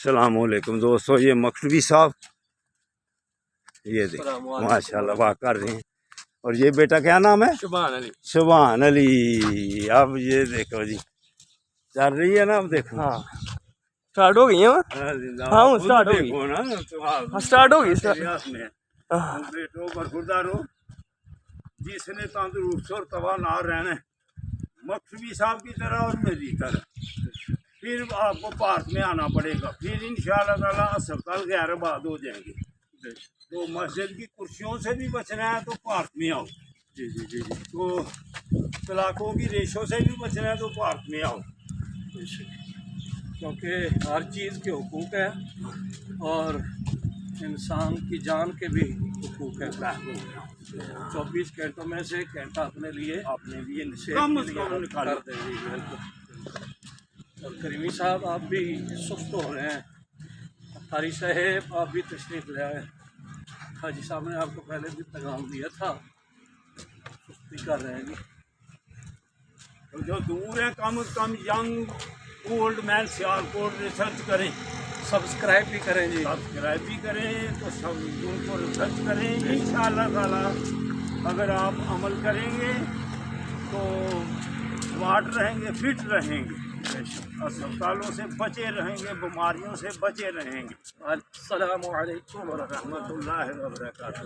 السلام علیکم دوستو، یہ مکتبی صاحب یہ دیکھ ماشاء اللہ واہ کر رہے ہیں. اور یہ بیٹا کیا نام ہے؟ شبان علی. شبان علی. اب یہ دیکھو جی چل رہی ہے نا. اب دیکھو ہاں سٹارٹ ہو گئی ہے. ہاں سٹارٹ ہو گئی. سٹارٹ ہو گئی. بیٹو برخوردار ہو جس نے تندرست اور توانا رہنا ہے مکتبی صاحب کی طرح اور میری طرح. پھر آپ کو پارک میں آنا پڑے گا. پھر انشاءاللہ تعالیٰ اسپتال غیر آباد ہو جائیں گے. تو مسجد کی کرسیوں سے بھی بچنا ہے تو پارک میں آؤ. جی جی جی جی. تو طلاقوں کی ریشوں سے بھی بچنا ہے تو پارک میں آؤ. کیونکہ ہر چیز کے حقوق ہے اور انسان کی جان کے بھی حقوق ہے. 24 گھنٹوں میں سے گھنٹہ اپنے لیے کم از کم نکال کر دیں گے. اور کریمی صاحب آپ بھی سست ہو رہے ہیں. قاری صاحب آپ بھی تشریف لے آئے. حاجی صاحب نے آپ کو پہلے بھی پیغام دیا تھا. سستی کر رہے ہیں جی. جو دور ہیں کم از کم young old man Sialkot research کریں. سبسکرائب بھی کریں جی. سبسکرائب بھی کریں تو سب ان کو ریسرچ کریں. انشاءاللہ تعالیٰ اگر آپ عمل کریں گے تو اسمارٹ رہیں گے، فٹ رہیں گے، اسپتالوں سے بچے رہیں گے، بیماریوں سے بچے رہیں گے. السلام علیکم ورحمۃ رحمۃ اللہ وبرکاتہ.